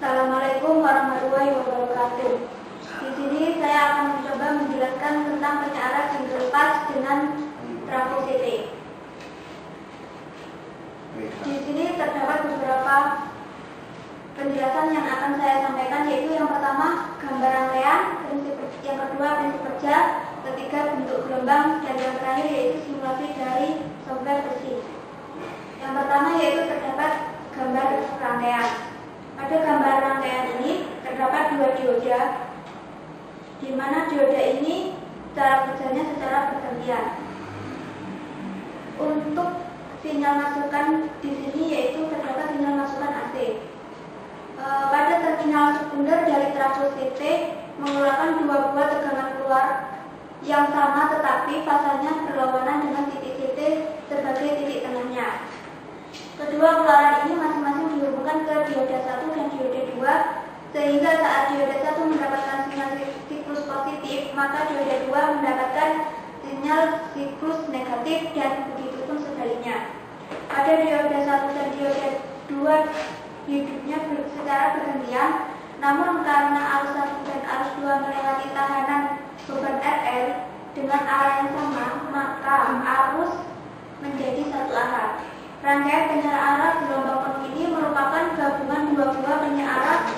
Assalamualaikum warahmatullahi wabarakatuh. Di sini saya akan mencoba menjelaskan tentang penyiaran single pass dengan trafo CT. Di sini terdapat beberapa penjelasan yang akan saya sampaikan, yaitu yang pertama gambar rangkaian, yang kedua prinsip kerja, ketiga bentuk gelombang, dan yang terakhir yaitu simulasi dari software besi. Yang pertama yaitu terdapat gambar rangkaian. Pada gambar rangkaian ini terdapat dua dioda, di mana dioda ini cara kerjanya secara bergantian. Untuk sinyal masukan di sini yaitu terdapat sinyal masukan AC. Pada terminal sekunder dari trafo CT mengeluarkan dua buah tegangan keluar yang sama, tetapi fasanya berlawanan dengan titik CT sebagai titik tengahnya. Kedua keluaran ini masing-masing dihubungkan ke dioda 1 dan dioda 2, sehingga saat dioda 1 mendapatkan sinyal siklus positif, maka dioda 2 mendapatkan sinyal siklus negatif, dan begitu pun sebaliknya. Pada dioda 1 dan dioda 2 hidupnya secara bergantian, namun karena arus 1 dan arus 2 melewati tahanan beban RL dengan arah yang sama, maka arus menjadi satu arah. Rangkaian penyiar gelombang penuh ini merupakan gabungan dua buah penyiar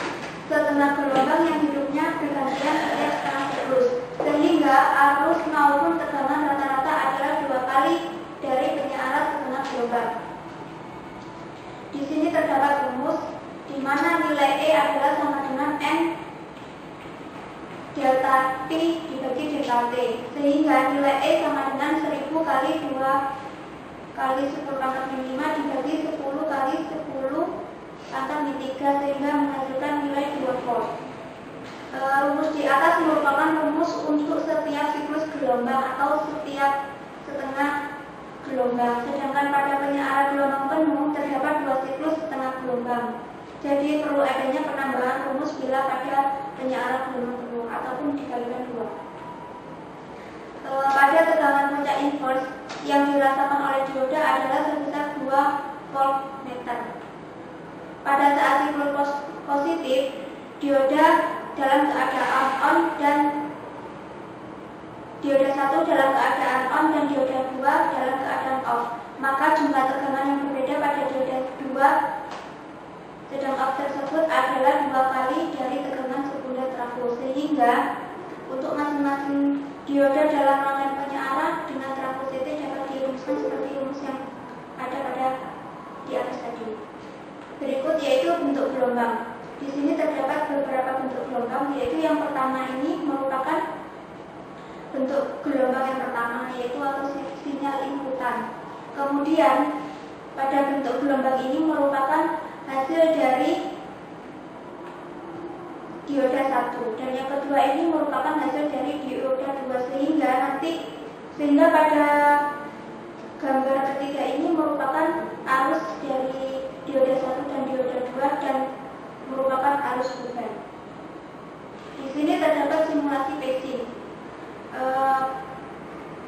setengah gelombang yang hidupnya bergantian setiap setengah siklus, sehingga arus maupun tegangan rata-rata adalah dua kali dari penyiar setengah gelombang. Di sini terdapat rumus di mana nilai E adalah sama dengan N delta T dibagi delta T, sehingga nilai E sama dengan 1000 kali 2 kali 10 pangkat min 5 dibagi 10 kali 10 pangkat min 3, sehingga menghasilkan nilai 2 volt. Rumus di atas merupakan rumus untuk setiap siklus gelombang atau setiap setengah gelombang, sedangkan pada penyiaran gelombang penuh terdapat dua siklus setengah gelombang. Jadi perlu adanya penambahan rumus bila pada penyiaran gelombang penuh ataupun dikalikan 2. Pada tegangan puncak inverse yang dirasakan oleh dioda adalah sebesar 2 voltmeter. Pada saat siklus positif, dioda dalam keadaan on dan dioda 1 dalam keadaan on dan dioda 2 dalam keadaan off. Maka jumlah tegangan yang berbeda pada dioda 2 sedang off tersebut adalah 2 kali dari tegangan sekunder trafo, sehingga untuk masing-masing dioda dalam rangkaian penyiaran dengan trafo CT dapat dirumuskan seperti rumus yang ada pada di atas tadi. Berikut yaitu bentuk gelombang. Di sini terdapat beberapa bentuk gelombang, yaitu yang pertama ini merupakan bentuk gelombang yang pertama, yaitu atau sinyal inputan. Kemudian pada bentuk gelombang ini merupakan hasil dari dioda 1, dan yang kedua ini merupakan hasil dari dioda 2, sehingga pada gambar ketiga ini merupakan arus dari dioda 1 dan dioda 2 dan merupakan arus beban. Di sini terdapat simulasi pacing.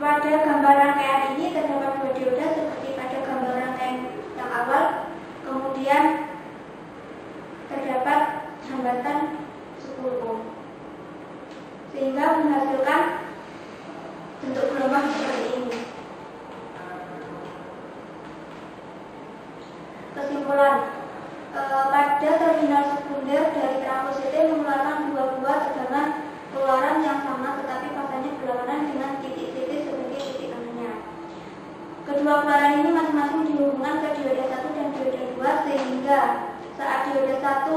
Pada gambar rangkaian ini terdapat dua dioda seperti pada gambar rangkaian yang awal, kemudian terdapat hambatan 10 ohm, sehingga menghasilkan bentuk gelombang seperti ini. Kesimpulan, pada terminal sekunder dari trafo CT mengeluarkan dua buah tegangan keluaran yang sama, tetapi fasanya berlawanan dengan titik CT sebagai titik tengahnya. Kedua keluaran ini masing-masing dihubungkan ke dioda 1 dan dioda 2, sehingga saat dioda 1